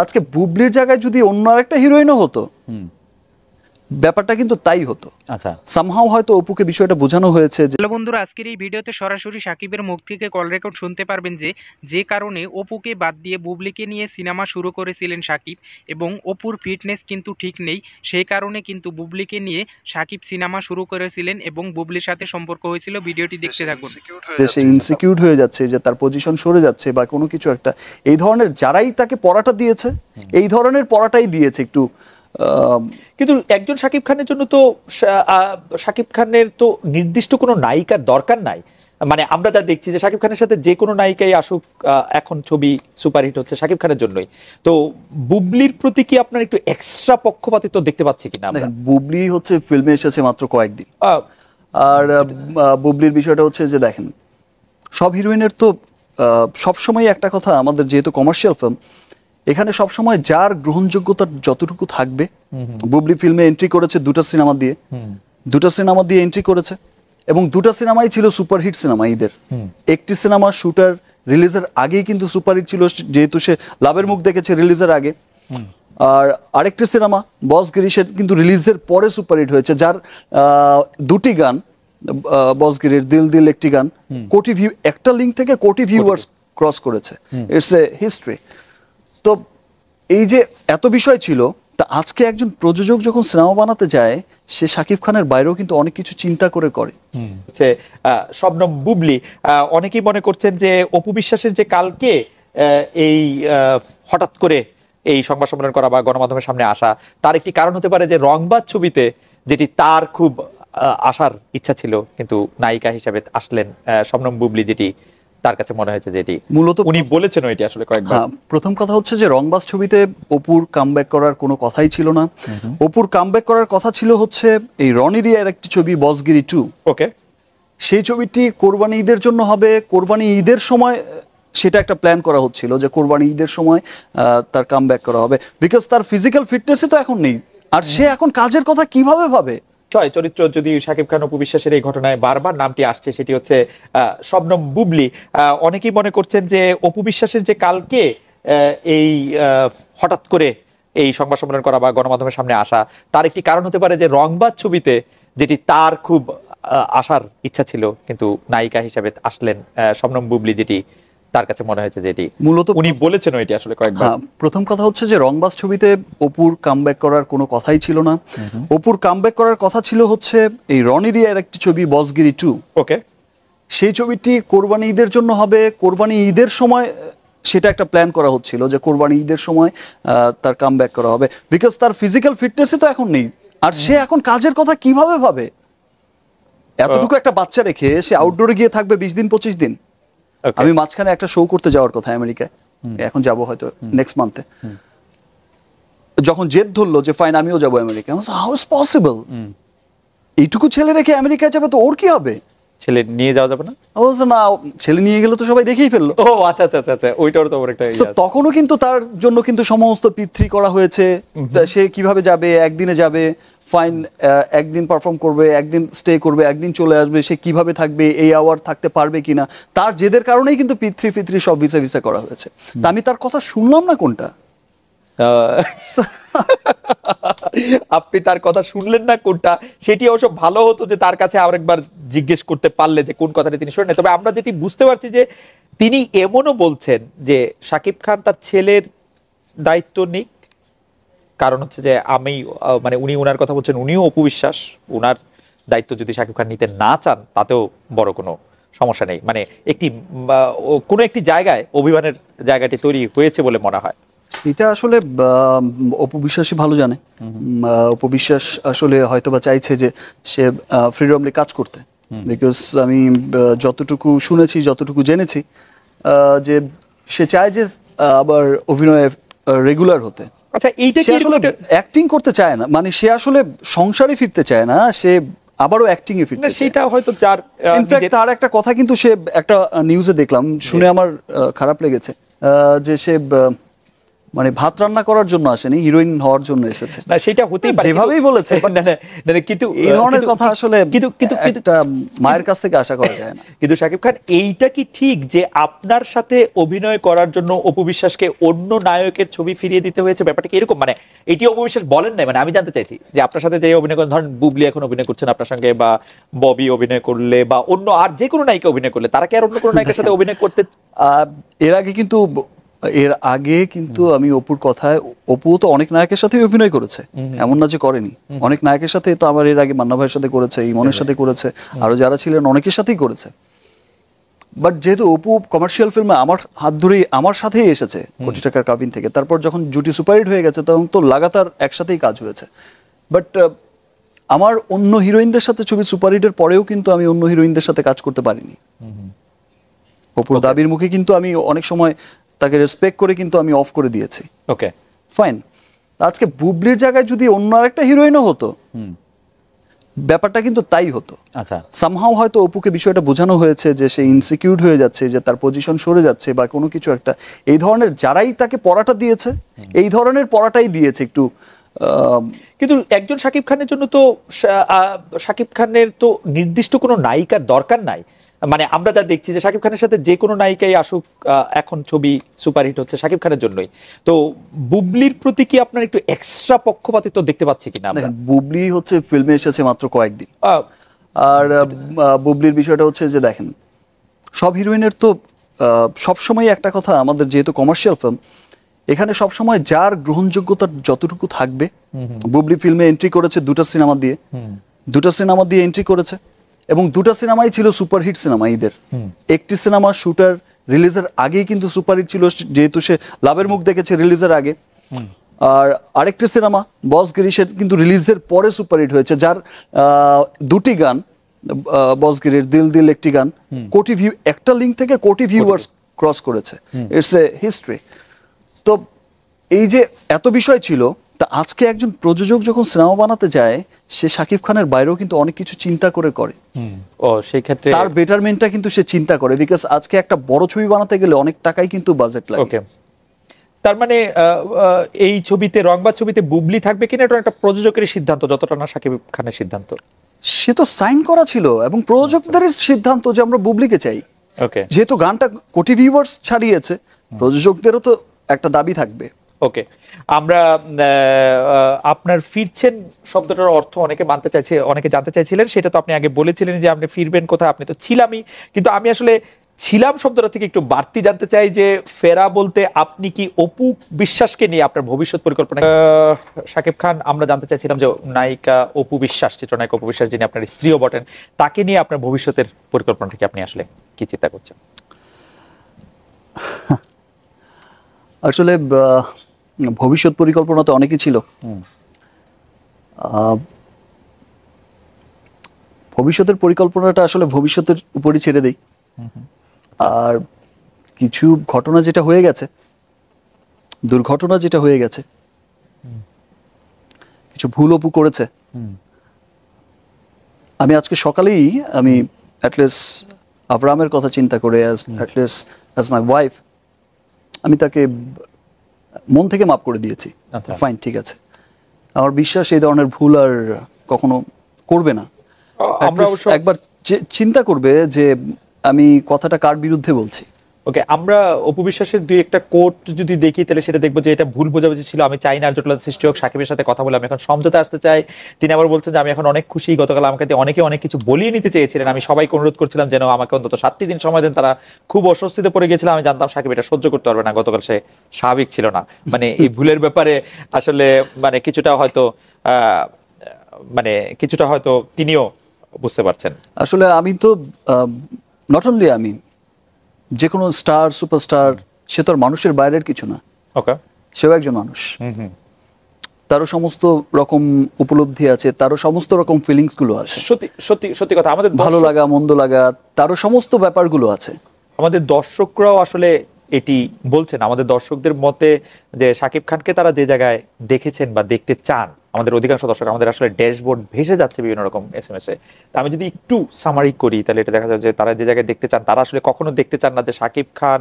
আজকে বুবলির জায়গায় যদি অন্য আরেকটা হিরোইনও হতো ব্যাপারটা কিন্তু তাই হতো। আচ্ছা, সামহাও হয়তো অপুকে বিষয়টা বোঝানো হয়েছে যে হ্যালো বন্ধুরা, আজকের এই ভিডিওতে সরাসরি সাকিবের মুখ থেকে কল রেকর্ড শুনতে পারবেন যে কারণে অপুকে বাদ দিয়ে বুবলিকে নিয়ে সিনেমা শুরু করেছিলেন সাকিব, এবং অপুর ফিটনেস কিন্তু ঠিক নেই, সেই কারণে কিন্তু বুবলিকে নিয়ে সাকিব সিনেমা শুরু করেছিলেন এবং বুবলির সাথে সম্পর্ক হয়েছিল। ভিডিওটি দেখতে থাকুন। সে ইনসিকিউর হয়ে যাচ্ছে, যে তার পজিশন সরে যাচ্ছে বা কোনো কিছু একটা, এই ধরনের যারাই তাকে পড়াটা দিয়েছে এই ধরনের পড়াটাই দিয়েছে একটু। কিন্তু একজন শাকিব খানের জন্য তো শাকিব খানের তো নির্দিষ্ট কোনো নায়িকার দরকার নাই। মানে আমরা যা দেখছি যে শাকিব খানের সাথে যে কোনো নায়িকাই আসুক, এখন ছবি সুপারহিট হচ্ছে শাকিব খানের জন্যই। তো বুবলির প্রতি কি আপনার একটু এক্সট্রা পক্ষপাতিত্ব দেখতে পাচ্ছি কিনা? বুবলি হচ্ছে ফিল্মে এসেছে মাত্র কয়েকদিন, আর বুবলির বিষয়টা হচ্ছে যে দেখেন, সব হিরোইনের তো সবসময় একটা কথা, আমাদের যেহেতু কমার্শিয়াল ফিল্ম, এখানে সবসময় যার গ্রহণযোগ্যতা যতটুকু থাকবে। বুবলি ফিল্মে এন্ট্রি করেছে দুটো সিনেমা দিয়ে এন্ট্রি করেছে, এবং দুটো সিনেমাই ছিল সুপারহিট সিনেমা ঈদের। একটি সিনেমা শুটার রিলিজের আগেই কিন্তু সুপারহিট ছিল, যেহেতু সে লাভের মুখ দেখেছে রিলিজের আগে। আর আরেকটি সিনেমা বসগিরি, সে কিন্তু রিলিজের পরে সুপারহিট হয়েছে, যার দুটি গান, বসগিরির দিল দিল একটি গান কোটি ভিউ, একটা লিঙ্ক থেকে কোটি ভিউয়ার্স ক্রস করেছে। It's a history. তো এই যে এত বিষয় ছিল, তা আজকে একজন প্রযোজক যখন সিনেমা বানাতে যায়, সে শাকিব খানের বাইরেও কিন্তু অনেক কিছু চিন্তা করে। শবনম বুবলি, অনেকেই মনে করছেন যে অপু বিশ্বাসের যে কালকে এই হঠাৎ করে এই সংবাদ সম্মেলন করা বা গণমাধ্যমের সামনে আসা, তার একটি কারণ হতে পারে যে রংবাজ ছবিতে যেটি তার খুব আসার ইচ্ছা ছিল, কিন্তু নায়িকা হিসেবে আসলেন শবনম বুবলি, যেটি তার কাছে মনে হয়েছে যেটি মূলত উনি বলেছেন এটি আসলে কয়েকবার। প্রথম কথা হচ্ছে যে রংবাজ ছবিতে অপুর কামব্যাক করার কোনো কথাই ছিল না। অপুর কামব্যাক করার কথা ছিল হচ্ছে এই রনি রিয়ার একটি ছবি বসগিরি 2। ওকে, সেই ছবিটি কোরবানি ঈদের জন্য হবে। কোরবানি ঈদের সময় সেটা একটা প্ল্যান করা হচ্ছিল যে কোরবানি ঈদের সময় তার কামব্যাক করা হবে, বিকজ তার ফিজিক্যাল ফিটনেসই তো এখন নেই। আর সে এখন কাজের কথা কিভাবে ভাবে? চরিত্র যদি শাকিব খান অপু বিশ্বাসের এই ঘটনায় বারবার নামটি আসছে, সেটি হচ্ছে শবনম বুবলি। অনেকেই মনে করছেন যে অপু বিশ্বাসের যে কালকে এই হঠাৎ করে এই সংবাদ সম্মেলন করা বা গণমাধ্যমের সামনে আসা, তার একটি কারণ হতে পারে যে রংবাজ ছবিতে যেটি তার খুব আসার ইচ্ছা ছিল, কিন্তু নায়িকা হিসেবে আসলেন শবনম বুবলি, যেটি তার কাছে মনে হয়েছে যেটি মূলত উনি বলেছেন এটি আসলে কয়েকবার। প্রথম কথা হচ্ছে যে রংবাজ ছবিতে অপুর কামব্যাক করার কোনো কথাই ছিল না। অপুর কামব্যাক করার কথা ছিল হচ্ছে এই রনি রিয়ার একটি ছবি বসগিরি 2। ওকে, সেই ছবিটি কোরবানি ঈদের জন্য হবে। কোরবানি ঈদের সময় সেটা একটা প্ল্যান করা হচ্ছিল যে কোরবানি ঈদের সময় তার কামব্যাক করা হবে, বিকজ তার ফিজিক্যাল ফিটনেসই তো এখন নেই। আর সে এখন কাজের কথা কিভাবে ভাবে? এতটুকু একটা বাচ্চা রেখে সে আউটডোরে গিয়ে থাকবে 20 দিন 25 দিন। আমি মাঝখানে একটা শো করতে যাওয়ার কথা আমেরিকায়, এখন যাব হয়তো নেক্সট মান্থে। যখন জেদ ধরলো যে ফাইন আমিও যাবো আমেরিকা, হাউ ইজ পসিবল? এইটুকু ছেলে রেখে আমেরিকায় যাবে, তো ওর কি হবে? ছেলে নিয়ে যাওয়া যাবে না? না, ছেলে নিয়ে গেলে তো সবাই দেখেই ফেললো। ও আচ্ছা আচ্ছা আচ্ছা, ওইটার তো একটা তখনও কিন্তু তার জন্য কিন্তু সমস্ত পিতৃ করা হয়েছে। সে কিভাবে যাবে? একদিনে যাবে, ফাইন, একদিন পারফর্ম করবে, একদিন স্টে করবে, একদিন চলে আসবে। সে কিভাবে থাকবে? এই আওয়ার থাকতে পারবে কিনা? তার জেদের কারণেই কিন্তু পিতৃ সব ভিসা করা হয়েছে। তা আমি তার কথা শুনলাম না কোনটা? আপনি তার কথা শুনলেন না কোনটা, সেটি অবশ্য ভালো হতো যে তার কাছে আরেকবার জিজ্ঞেস করতে পারলে যে কোন কথাটা তিনি শুনেন। তবে আমরা যেটি বুঝতে পারছি যে তিনি এমনও বলছেন যে শাকিব খান তার ছেলের দায়িত্ব নিক, কারণ হচ্ছে যে আমি মানে উনি ওনার কথা বলছেন, উনিও অপু বিশ্বাস, ওনার দায়িত্ব যদি শাকিব খান নিতে না চান তাতেও বড় কোনো সমস্যা নেই। মানে একটি কোনো একটি জায়গায় অভিমানের জায়গাটি তৈরি হয়েছে বলে মনে হয়। এটা আসলে অপু বিশ্বাসই ভালো জানে। অপু বিশ্বাস আসলে হয়তোবা চাইছে যে সে ফ্রিডমলি কাজ করতে, বিকজ আমি যতটুকু শুনেছি, যতটুকু জেনেছি, যে সে চায় যে আবার অভিনয়ে রেগুলার হতে। আচ্ছা, এইটা সে আসলে অ্যাক্টিং করতে চায় না, মানে সে আসলে সংসারে ফিরতে চায় না, সে আবারও অ্যাক্টিং এ ফিরতে চায়। সেটা হয়তো যার ইনফ্যাক্ট তার একটা কথা কিন্তু সে একটা নিউজে দেখলাম, শুনে আমার খারাপ লেগেছে, যে সে মানে ভাত রান্না করার জন্য আসেনি, হিরোইন হওয়ার জন্য এসেছে। না সেটা হতেই পারে, যেভাবেই বলেছে, কিন্তু এই ধরনের কথা আসলে কিন্তু একটা মায়ের কাছ থেকে আশা করা যায় না। কিন্তু শাকিব খান, এইটা কি ঠিক যে আপনার সাথে অভিনয় করার জন্য অপু বিশ্বাসকে অন্য নায়কের ছবি ফিরিয়ে দিতে হয়েছে? ব্যাপারটা কি এরকম? মানে এটি অপু বিশ্বাস বলেন নাই, মানে আমি জানতে চাইছি যে আপনার সাথে যে অভিনয় করেন, ধরেন বুবলি এখন অভিনয় করছেন আপনার সঙ্গে, বা ববি অভিনয় করলে, বা অন্য আর যে কোনো নায়িকা অভিনয় করলে, তারা কি আর অন্য কোনো নায়িকার সাথে অভিনয় করতে? এর আগে কিন্তু আমি অপুর কথায়, অপু তো অনেক নায়কের সাথে অভিনয় করেছে, এমন না যে করেনি। অনেক নায়কের সাথে তো আমার এর আগে মান্না ভাইয়ের সাথে করেছে, ইমনের সাথে করেছে, আরো যারা ছিলেন অনেকের সাথেই করেছে। বাট যেহেতু অপু কমার্শিয়াল ফিল্মে আমার হাত ধরেই আমার সাথেই এসেছে কোটি টাকার কাবিন থেকে, তারপর যখন জুটি সুপারহিট হয়ে গেছে তখন তো লাগাতার একসাথেই কাজ হয়েছে। বাট আমার অন্য হিরোইনদের সাথে ছবি সুপারহিটের পরেও কিন্তু আমি অন্য হিরোইনদের সাথে কাজ করতে পারিনি। অপুর দাবির মুখে কিন্তু আমি অনেক সময় তাকে রেসপেক্ট করে কিন্তু আমি অফ করে দিয়েছি। ওকে, ফাইন। আজকে বুবলির জায়গায় যদি অন্য আরেকটা হিরোইনও হতো, ব্যাপারটা কিন্তু তাই হতো। আচ্ছা, সামহাও হয়তো অপুকে বিষয়টা বোঝানো হয়েছে যে সে ইনসিকিউর হয়ে যাচ্ছে, যে তার পজিশন সরে যাচ্ছে বা কোনো কিছু একটা, এই ধরনের যারাই তাকে পড়াটা দিয়েছে এই ধরনের পড়াটাই দিয়েছে একটু। কিন্তু একজন শাকিব খানের জন্য তো শাকিব খানের তো নির্দিষ্ট কোনো নায়িকার দরকার নাই। মানে আমরা যা দেখছি যে শাকিব খানের সাথে যে কোনো নায়িকাই আসুক, এখন ছবি সুপারহিট হচ্ছে শাকিব খানের জন্যই। তো বুবলির প্রতি কি আপনার একটু এক্সট্রা পক্ষপাতিত্ব দেখতে পাচ্ছি কিনা? বুবলি হচ্ছে ফিল্মে এসেছে মাত্র কয়েকদিন, আর বুবলির বিষয়টা হচ্ছে যে দেখেন, সব হিরোইনের তো সবসময় একটা কথা, আমাদের যেহেতু কমার্শিয়াল ফিল্ম, এখানে সবসময় যার গ্রহণযোগ্যতা যতটুকু থাকবে। বুবলি ফিল্মে এন্ট্রি করেছে দুটো সিনেমা দিয়ে এন্ট্রি করেছে, এবং দুটো সিনেমাই ছিল সুপারহিট সিনেমা ঈদের। একটি সিনেমা শুটার রিলিজের আগেই কিন্তু সুপারহিট ছিল, যেহেতু সে লাভের মুখ দেখেছে রিলিজের আগে। আর আরেকটি সিনেমা বসগিরি, সে কিন্তু রিলিজের পরে সুপারহিট হয়েছে, যার দুটি গান, বসগিরির দিল দিল একটি গান কোটি ভিউ, একটা লিঙ্ক থেকে কোটি ভিউয়ার্স ক্রস করেছে। It's a history. তো এই যে এত বিষয় ছিল, তা আজকে একজন প্রযোজক যখন সিনেমা বানাতে যায়, সে শাকিব খানের বাইরেও কিন্তু অনেক কিছু চিন্তা করে। ও সেই ক্ষেত্রে তার বেটারমেন্টটা কিন্তু সে চিন্তা করে, বিকজ আজকে একটা বড় ছবি বানাতে গেলে অনেক টাকাই কিন্তু বাজেট লাগে। ওকে, তার মানে এই ছবিতে, রংবাজ ছবিতে বুবলি থাকবে কিনা এটা একটা প্রযোজকের সিদ্ধান্ত, যতটা না শাকিব খানের সিদ্ধান্ত। সে তো সাইন করা ছিল, এবং প্রযোজকদের সিদ্ধান্ত যে আমরা বুবলিকে চাই। ওকে, যেহেতু গানটা কোটি ভিউয়ার্স ছাড়িয়েছে, প্রযোজকদেরও তো একটা দাবি থাকবে। ওকে, আমরা আপনার ফিরছেন শব্দটার অর্থ অনেকে জানতে চাইছিলেন, সেটা তো আপনি আগে বলেছিলেন যে আপনি ফিরবেন কোথায়। আপনি তো ছিলামই, কিন্তু আমি আসলে ছিলাম শব্দটা থেকে একটু বাড়তি জানতে চাই যে ফেরা বলতে আপনি কি অপু বিশ্বাসকে নিয়ে আপনার ভবিষ্যৎ পরিকল্পনা? শাকিব খান, আমরা জানতে চাইছিলাম যে নায়িকা অপু বিশ্বাস, চিত্রনায়িকা অপু বিশ্বাস, যিনি আপনার স্ত্রীও বটেন, তাকে নিয়ে আপনার ভবিষ্যতের পরিকল্পনাটা কি, আপনি আসলে কি চিন্তা করছেন? আসলে ভবিষ্যৎ পরিকল্পনা তো অনেকই ছিল। ভবিষ্যতের পরিকল্পনাটা আসলে ভবিষ্যতের উপরই ছেড়ে দেই। আর কিছু ঘটনা যেটা হয়ে গেছে, দুর্ঘটনা যেটা হয়ে গেছে, কিছু ভুল অপু করেছে। আমি আজকে সকালেই আমি অ্যাটলিস্ট আবরামের কথা চিন্তা করে, অ্যাজ মাই ওয়াইফ, আমি তাকে মন থেকে মাফ করে দিয়েছি। ফাইন, ঠিক আছে। আমার বিশ্বাস এই ধরনের ভুল আর কখনো করবে না। একবার চিন্তা করবে যে আমি কথাটা কার বিরুদ্ধে বলছি। ওকে, আমরা অপু বিশ্বাসের দুই একটা কোট যদি দেখি, তাহলে সেটা দেখবো যে এটা ভুল বোঝাবুঝি ছিল। আমি চাই না জটিলতা সৃষ্টি হোক, সাকিবের সাথে কথা বলে আমি এখন সমঝোতা আসতে চাই। তিনি আবার বলছেন যে আমি এখন অনেক খুশি, গতকাল আমাকে অনেকে অনেক কিছু বলিয়ে নিতে চেয়েছিলেন, আমি সবাইকে অনুরোধ করছিলাম যেন আমাকে অন্তত 7টি দিন সময় দেন। তারা খুব অস্বস্তিতে পড়ে গেছিলাম, আমি জানতাম সাকিব এটা সহ্য করতে পারবে না, গতকাল সে স্বাভাবিক ছিল না। মানে এই ভুলের ব্যাপারে আসলে কিছুটা হয়তো তিনিও বুঝতে পারছেন। আসলে আমি তো নট অনলি আমি, যে কোনো স্টার, সুপারস্টার, সে তো আর মানুষের বাইরের কিছু না। ওকে, সেও একজন মানুষ, তারও সমস্ত রকম উপলব্ধি আছে, তারও সমস্ত রকম ফিলিংস গুলো আছে। সত্যি সত্যি সত্যি কথা, আমাদের ভালো লাগা মন্দ লাগা, তারও সমস্ত ব্যাপারগুলো আছে। আমাদের দর্শকরাও আসলে এটি বলছেন, আমাদের দর্শকদের মতে যে শাকিব খানকে তারা যে জায়গায় দেখেছেন বা দেখতে চান, আমাদের অধিকাংশ দর্শক, আমাদের আসলে ড্যাশবোর্ড ভেসে যাচ্ছে বিভিন্ন রকম SMS এ। আমি যদি একটু সামারি করি, তাহলে এটা দেখা যায় যে তারা যে জায়গায় দেখতে চান, তারা আসলে কখনো দেখতে চান না যে শাকিব খান,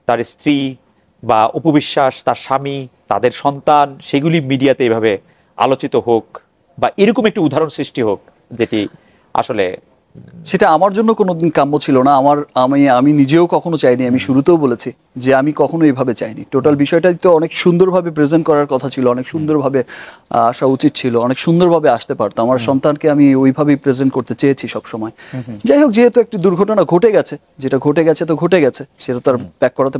তার স্ত্রী, বা অপু বিশ্বাস, তার স্বামী, তাদের সন্তান, সেগুলি মিডিয়াতে এভাবে আলোচিত হোক বা এরকম একটি উদাহরণ সৃষ্টি হোক যেটি আসলে সেটা আমার জন্য কোনোদিন কাম্য ছিল না। আমি নিজেও কখনো চাইনি। আমি শুরুতেও বলেছি যে আমি কখনো এইভাবে চাইনি। টোটাল বিষয়টাই তো অনেক সুন্দরভাবে প্রেজেন্ট করার কথা ছিল, অনেক সুন্দরভাবে আসা উচিত ছিল, অনেক সুন্দরভাবে আসতে পারতো। আমার সন্তানকে আমি ওইভাবেই প্রেজেন্ট করতে চেয়েছি সবসময়। যাই হোক, যেহেতু একটি দুর্ঘটনা ঘটে গেছে, যেটা ঘটে গেছে তো ঘটে গেছে, সেটা তো আর ব্যাক করাতে